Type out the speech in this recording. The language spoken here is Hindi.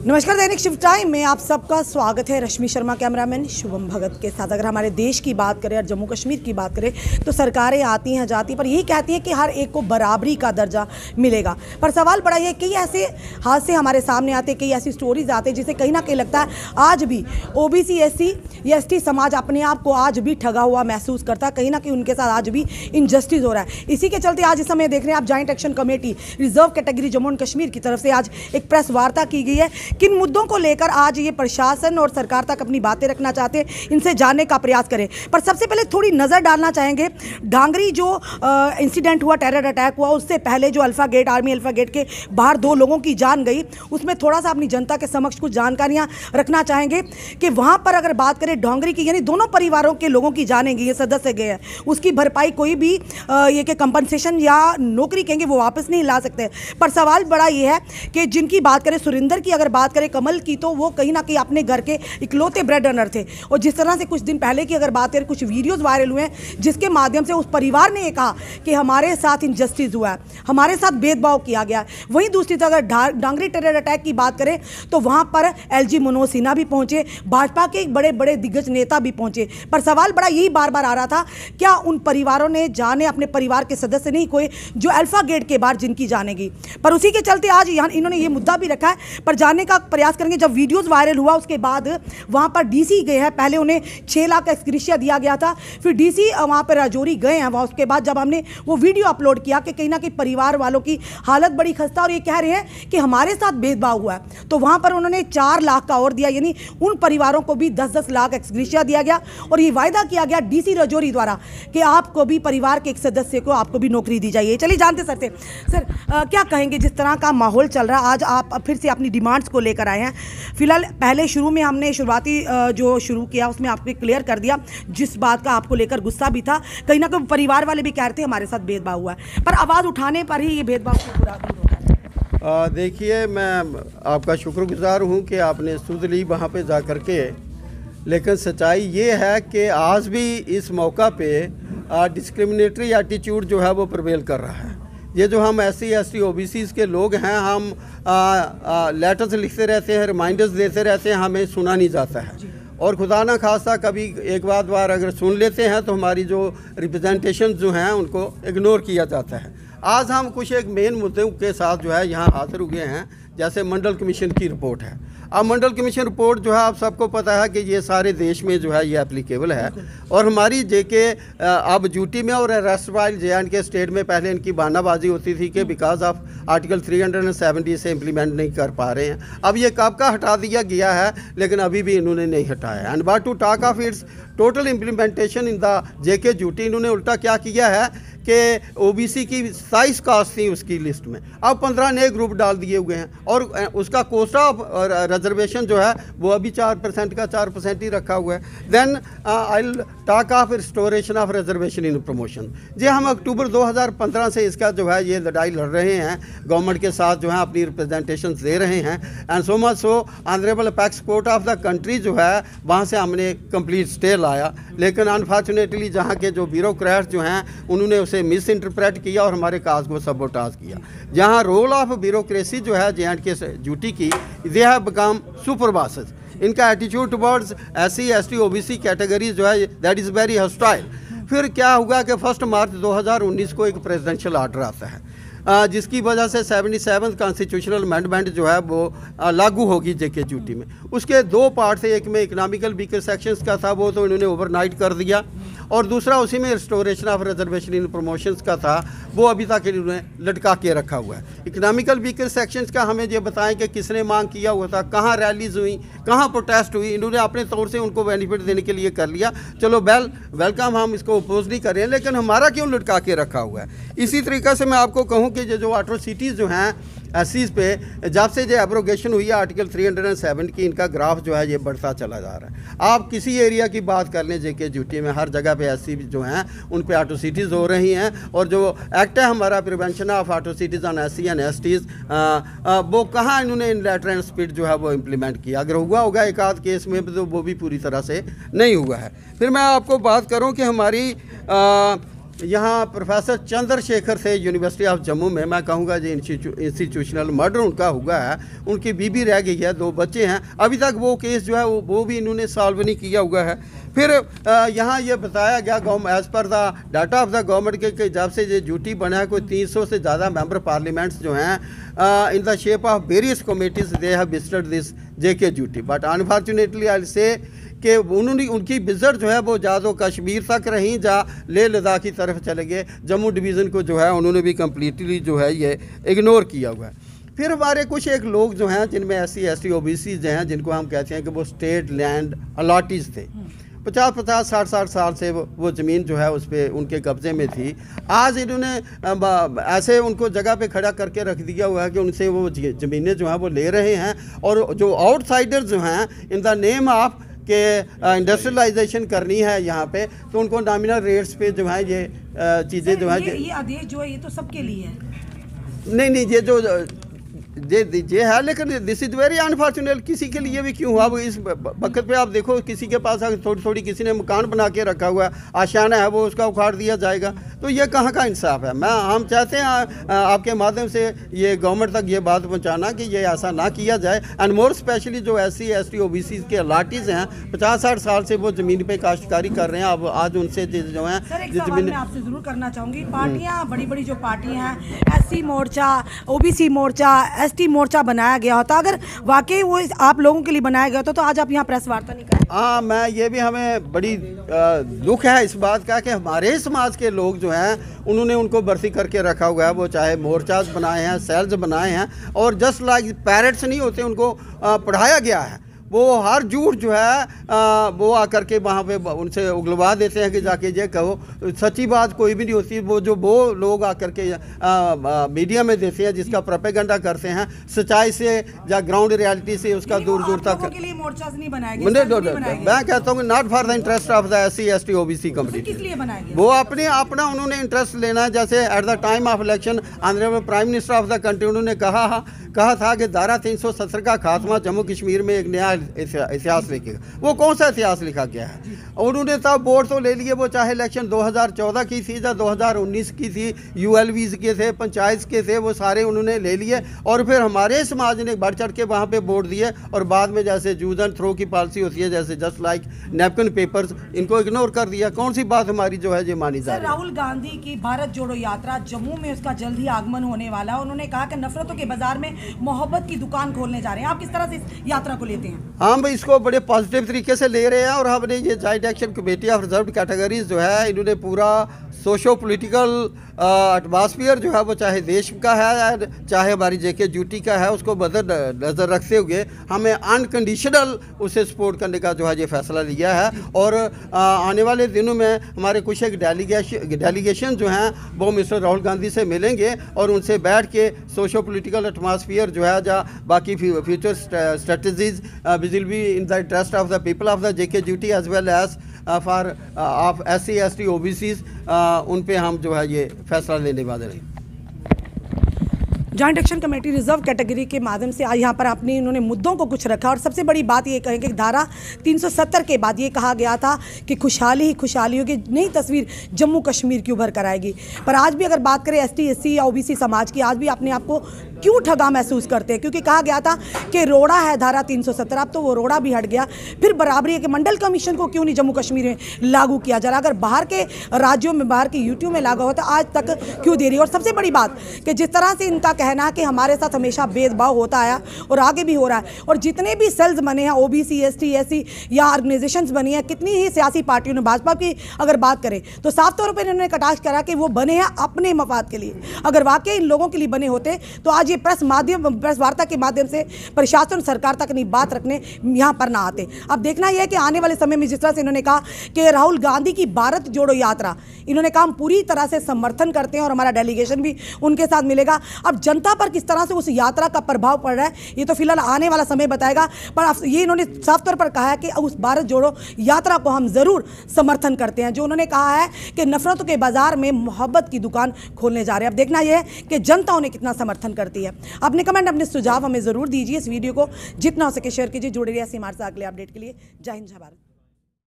नमस्कार, दैनिक शिफ्ट टाइम में आप सबका स्वागत है। रश्मि शर्मा कैमरामैन शुभम भगत के साथ। अगर हमारे देश की बात करें और जम्मू कश्मीर की बात करें तो सरकारें आती हैं जाती पर यही कहती हैं कि हर एक को बराबरी का दर्जा मिलेगा। पर सवाल बड़ा है, कई ऐसे हादसे हमारे सामने आते, कई ऐसी स्टोरीज आते जिसे कहीं ना कहीं लगता है आज भी ओबीसी एससी या एसटी समाज अपने आप को आज भी ठगा हुआ महसूस करता है। कहीं ना कहीं उनके साथ आज भी इनजस्टिस हो रहा है। इसी के चलते आज इस समय देख रहे हैं आप, joint action committee reserve category Jammu and Kashmir की तरफ से आज एक प्रेस वार्ता की गई है। किन मुद्दों को लेकर आज ये प्रशासन और सरकार तक अपनी बातें रखना चाहते हैं, इनसे जानने का प्रयास करें। पर सबसे पहले थोड़ी नज़र डालना चाहेंगे डांगरी जो इंसिडेंट हुआ, टेरर अटैक हुआ, उससे पहले जो alpha gate army alpha gate के बाहर 2 लोगों की जान गई, उसमें थोड़ा सा अपनी जनता के समक्ष कुछ जानकारियां रखना चाहेंगे कि वहां पर अगर बात करें डांगरी की, यानी दोनों परिवारों के लोगों की जानें गई, सदस्य गए हैं, उसकी भरपाई कोई भी ये कि कंपनसेशन या नौकरी कहेंगे वो वापस नहीं ला सकते। पर सवाल बड़ा ये है कि जिनकी बात करें सुरिंदर की, अगर बात करें कमल की, तो वो कहीं ना कहीं अपने घर के इकलौते ब्रेड अर्नर थे। और जिस तरह से कुछ दिन पहले की अगर बात करें, कुछ वीडियोस वायरल हुए हैं जिसके माध्यम से उस परिवार ने ये कहा कि हमारे साथ इनजस्टिस हुआ है, हमारे साथ भेदभाव किया गया है। वहीं दूसरी तरफ अगर डांगरी टेरर अटैक की बात करें तो वहां पर एलजी मनोज सिन्हा भी पहुंचे, भाजपा के बड़े बड़े दिग्गज नेता भी पहुंचे। पर सवाल बड़ा यही बार बार आ रहा था, क्या उन परिवारों ने जाने अपने परिवार के सदस्य नहीं कोई जो अल्फा गेट के बाहर जिनकी जानेगी। पर उसी के चलते आज यहाँ इन्होंने ये मुद्दा भी रखा है, पर जानने का प्रयास करेंगे। जब वीडियोस वायरल हुआ उसके बाद वहां पर डीसी गए हैं, पहले उन्हें 6 लाख का एक्सग्रेशिया दिया गया था, फिर डीसी वहां पर राजौरी गए हैं। वहां उसके बाद जब हमने वो वीडियो अपलोड किया कि कहीं ना कहीं परिवार वालों की हालत बड़ी खस्ता और ये कह रहे हैं कि हमारे साथ भेदभाव हुआ है, तो वहां पर उन्होंने 4 लाख का और दिया, यानी उन परिवारों को भी 10-10 लाख एक्सग्रेशिया दिया गया। और ये वायदा किया गया डीसी राजौरी द्वारा कि आपको भी परिवार के एक सदस्य को आपको भी नौकरी दी जाएगी। चलिए जानते सकते सर, क्या कहेंगे जिस तरह का माहौल चल रहा है, आज आप फिर से अपनी डिमांड्स को लेकर आए हैं। फिलहाल पहले शुरू में हमने शुरुआती जो शुरू किया उसमें आपने क्लियर कर दिया जिस बात का आपको लेकर गुस्सा भी था, कहीं ना कहीं परिवार वाले भी कह रहे थे हमारे साथ भेदभाव हुआ है, पर आवाज़ उठाने पर ही ये भेदभाव को पूरा होता है। देखिए, मैं आपका शुक्रगुजार हूँ कि आपने सुध ली वहाँ पे जा कर के, लेकिन सच्चाई ये है कि आज भी इस मौका पे डिस्क्रिमिनेटरी एटीट्यूड जो है वो प्रिवेल कर रहा है। ये जो हम SC/ST OBCs के लोग हैं, हम लेटर्स लिखते रहते हैं, रिमाइंडर्स देते रहते हैं, हमें सुना नहीं जाता है। और खुदा ना खास्ता कभी एक बार अगर सुन लेते हैं तो हमारी जो रिप्रेजेंटेशन जो हैं उनको इग्नोर किया जाता है। आज हम कुछ एक मेन मुद्दों के साथ जो है यहाँ हाजिर हुए हैं, जैसे मंडल कमीशन की रिपोर्ट है। अब मंडल कमीशन रिपोर्ट जो है आप सबको पता है कि ये सारे देश में जो है ये एप्लीकेबल है। और हमारी JK अब ड्यूटी में और अरेस्ट वाइल J&K स्टेट में पहले इनकी बहानाबाजी होती थी कि बिकॉज ऑफ आर्टिकल 370 से इम्प्लीमेंट नहीं कर पा रहे हैं। अब ये कब का हटा दिया गया है, लेकिन अभी भी इन्होंने नहीं हटाया। And but to talk of its total implementation in the JK duty, इन्होंने उल्टा क्या किया है कि OBC की 27 कास्ट थी उसकी लिस्ट में, अब 15 नए ग्रुप डाल दिए हुए हैं। और उसका कोस्ट ऑफ रिजर्वेशन जो है वो अभी 4% का 4% ही रखा हुआ है। Then I will talk of restoration of reservation in promotion. जी, हम अक्टूबर 2015 से इसका जो है ये लड़ाई लड़ रहे हैं, गवर्नमेंट के साथ जो है अपनी रिप्रेजेंटेशन दे रहे हैं। And so much so honourable apex court of the country जो है वहाँ से हमने कंप्लीट स्टे लाया, लेकिन अनफॉर्चुनेटली जहाँ के जो ब्यूरोक्रेट्स जो हैं उन्होंने उसे मिस इंटरप्रेट किया और हमारे काज को सबोटाज किया। जहाँ रोल ऑफ ब्यूरोक्रेसी जो है J&K ड्यूटी की, they have become super bosses. इनका attitude towards SC/ST OBC category जो है दैट इज़ वेरी हॉस्टाइल। फिर क्या हुआ कि 1 मार्च 2019 को एक प्रेसिडेंशियल आर्डर आता है जिसकी वजह से 77th कॉन्स्टिट्यूशनल अमेंडमेंट जो है वो लागू होगी JK ड्यूटी में। उसके 2 पार्ट थे, एक में इकोनॉमिकल वीकर सेक्शंस का था, वो तो इन्होंने ओवरनाइट कर दिया, और दूसरा उसी में restoration of reservation in promotions का था, वो अभी तक इन्होंने लटका के रखा हुआ है। इकोनॉमिकल वीकर सेक्शंस का हमें ये बताएं कि किसने मांग किया हुआ था, कहाँ रैलीज हुई, कहाँ प्रोटेस्ट हुई, इन्होंने अपने तौर से उनको बेनिफिट देने के लिए कर लिया। चलो वेलकम, हम इसको अपोज नहीं कर रहे हैं, लेकिन हमारा क्यों लटका के रखा हुआ है। इसी तरीके से मैं आपको कहूँ कि जो एट्रोसिटीज़ जो हैं SCs पे, जब से जो एब्रोगेशन हुई है आर्टिकल 307 की, इनका ग्राफ जो है ये बढ़ता चला जा रहा है। आप किसी एरिया की बात कर लें JK ड्यूटी में, हर जगह पे SC जो हैं उन पे एट्रोसिटीज़ हो रही हैं। और जो एक्ट है हमारा prevention of atrocities on SC and STs, वो कहाँ इन्होंने इन लेटर एंड स्पीड जो है वो इम्प्लीमेंट किया। अगर हुआ होगा एक आध केस में, तो वो भी पूरी तरह से नहीं हुआ है। फिर मैं आपको बात करूँ कि हमारी यहाँ प्रोफेसर चंद्रशेखर से यूनिवर्सिटी ऑफ जम्मू में, मैं कहूँगा जी इंस्टीट्यूशनल मर्डर उनका हुआ है। उनकी बीबी रह गई है, 2 बच्चे हैं। अभी तक वो केस जो है वो भी इन्होंने सॉल्व नहीं किया हुआ है। फिर यहाँ ये बताया गया as per the data of the government के जब से ये ड्यूटी बना है, कोई 300 से ज़्यादा मेंबर पार्लियामेंट्स जो हैं in the shape of various committees they have visited this JK duty. But unfortunately I से कि उन्होंने उनकी विजिट जो है वो ज़्यादा कश्मीर तक रही, जा लेह लद्दाख की तरफ चले गए। जम्मू डिवीज़न को जो है उन्होंने भी कम्प्लीटली जो है ये इग्नोर किया हुआ है। फिर हमारे कुछ एक लोग जो हैं जिनमें SC ST OBC जो हैं, जिनको हम कहते हैं कि वो स्टेट लैंड अलॉटीज़ थे, 50-50 60-60 साल से वो ज़मीन जो है उस पर उनके कब्ज़े में थी। आज इन्होंने ऐसे उनको जगह पे खड़ा करके रख दिया हुआ है कि उनसे वो ज़मीनें जो हैं वो ले रहे हैं, और जो आउटसाइडर जो हैं इन द नेम ऑफ कि इंडस्ट्रियलाइजेशन करनी है यहाँ पे, तो उनको नॉमिनल रेट्स पे जो है ये चीज़ें जो है ये आदेश जो है ये तो सबके लिए है। नहीं ये जो ये है, लेकिन दिस इज़ वेरी अनफॉर्चुनेट। किसी के लिए भी क्यों हुआ, वो इस वक्त पे आप देखो किसी के पास थोड़ी थोड़ी किसी ने मकान बना के रखा हुआ है, आशाना है, वो उसका उखाड़ दिया जाएगा। तो ये कहाँ का इंसाफ है। हम चाहते हैं आपके माध्यम से ये गवर्नमेंट तक ये बात पहुँचाना कि ये ऐसा ना किया जाए। एंड मोर स्पेशली जो SC ST OBC के अलाटीज़ हैं, 50-60 साल से वो ज़मीन पे काश्तकारी कर रहे हैं। अब आज उनसे जो है ज़मीन आपसे ज़रूर करना चाहूँगी, पार्टियाँ बड़ी बड़ी जो पार्टियाँ हैं, SC मोर्चा, OBC मोर्चा, ST मोर्चा बनाया गया होता, अगर वाकई वो आप लोगों के लिए बनाया गया होता तो आज आप यहाँ प्रेस वार्ता नहीं करें। हाँ, मैं ये भी हमें बड़ी दुख है इस बात का कि हमारे समाज के लोग जो हैं उन्होंने उनको भर्ती करके रखा हुआ है। वो चाहे मोर्चाज बनाए हैं, सेल्स बनाए हैं, और जस्ट लाइक पैरेट्स नहीं होते, उनको पढ़ाया गया है। वो हर झूठ जो है वो आकर के वहाँ पे उनसे उगलवा देते हैं कि जाके ये कहो। सच्ची बात कोई भी नहीं होती। वो लोग आकर के मीडिया में देते हैं, जिसका प्रोपेगेंडा करते हैं, सच्चाई से या ग्राउंड रियलिटी से उसका दूर दूर तक। के लिए मोर्चाज नहीं बनाए गए। मैं कहता हूँ not for the interest of the SC ST OBC community. किस लिए बनाए गए? वो अपना उन्होंने इंटरेस्ट लेना है। जैसे at the time of election honourable prime minister of the country उन्होंने कहा था कि धारा 370 का खात्मा जम्मू कश्मीर में एक नया इतिहास लिखेगा। वो कौन सा इतिहास लिखा गया है? उन्होंने तब वोट तो ले लिए, वो चाहे इलेक्शन 2014 की थी या 2019 की थी, ULVs के थे, पंचायत के थे, वो सारे उन्होंने ले लिए। और फिर हमारे समाज ने बढ़ चढ़ के वहाँ पे वोट दिए, और बाद में जैसे यूज एंड थ्रो की पॉलिसी होती है, जैसे जस्ट लाइक नैपकिन पेपर्स, इनको इग्नोर कर दिया। कौन सी बात हमारी जो है ये मानी जा रही है? राहुल गांधी की भारत जोड़ो यात्रा, जम्मू में उसका जल्द ही आगमन होने वाला है। उन्होंने कहा कि नफरतों के बाजार में मोहब्बत की दुकान खोलने जा रहे हैं। आप किस तरह से इस यात्रा को लेते हैं? हम इसको बड़े पॉजिटिव तरीके से ले रहे हैं, और हमने ये joint action committee of reserve categories जो है, इन्होंने पूरा सोशो पॉलिटिकल एटमॉस्फेयर जो है वो चाहे देश का है चाहे हमारी JK ड्यूटी का है, उसको नज़र रखते हुए हमें अनकंडीशनल उसे सपोर्ट करने का जो है ये फैसला लिया है। और आने वाले दिनों में हमारे कुछ एक डेलीगेशन जो हैं वो मिस्टर राहुल गांधी से मिलेंगे, और उनसे बैठ के सोशो पॉलिटिकल एटमॉस्फेयर जो है या बाकी future strategies will be in the interest of the people of the JK duty as well as for of SC ST OBCs, उन पे हम जो है ये फैसला लेने वाले हैं। Joint action committee reserve category के माध्यम से आज यहाँ पर अपने इन्होंने मुद्दों को कुछ रखा, और सबसे बड़ी बात ये कहें कि धारा 370 के बाद ये कहा गया था कि खुशहाली ही खुशहाली होगी, नई तस्वीर जम्मू कश्मीर की उभर कर आएगी। पर आज भी अगर बात करें ST SC या OBC समाज की, आज भी अपने आप को क्यों ठगा महसूस करते हैं? क्योंकि कहा गया था कि रोड़ा है धारा 370, अब तो वो रोड़ा भी हट गया। फिर बराबरी है कि मंडल कमीशन को क्यों नहीं जम्मू कश्मीर में लागू किया जा रहा? अगर बाहर के राज्यों में, बाहर के यूटी में लागू होता, आज तक क्यों देरी? और सबसे बड़ी बात कि जिस तरह से इनका कहना कि हमारे साथ हमेशा भेदभाव होता आया और आगे भी हो रहा है, और जितने भी सेल्स बने हैं OBC ST SC या ऑर्गेनाइजेशंस बनी हैं, कितनी ही सियासी पार्टियों ने, भाजपा की अगर बात करें तो साफ तौर पर इन्होंने कटाक्ष करा कि वो बने हैं अपने मफाद के लिए। अगर वाकई इन लोगों के लिए बने होते तो आज ये प्रेस वार्ता के माध्यम से प्रशासन सरकार तक नहीं बात रखने यहाँ पर ना आते। अब देखना यह है कि आने वाले समय में जिस तरह से इन्होंने कहा कि राहुल गांधी की भारत जोड़ो यात्रा, इन्होंने कहा हम पूरी तरह से समर्थन करते हैं और हमारा डेलीगेशन भी उनके साथ मिलेगा। अब जनता पर किस तरह से उस यात्रा का प्रभाव पड़ रहा है ये तो फिलहाल आने वाला समय बताएगा, पर ये इन्होंने साफ तौर पर कहा है कि उस भारत जोड़ो यात्रा को हम जरूर समर्थन करते हैं, जो उन्होंने कहा है कि नफरतों के बाजार में मोहब्बत की दुकान खोलने जा रहे हैं। अब देखना यह है कि जनता उन्हें कितना समर्थन करती है। अपने कमेंट, अपने सुझाव हमें जरूर दीजिए। इस वीडियो को जितना हो सके शेयर कीजिए। जुड़े रहिए हमारे साथ अगले अपडेट के लिए। जय हिंद, जय भारत।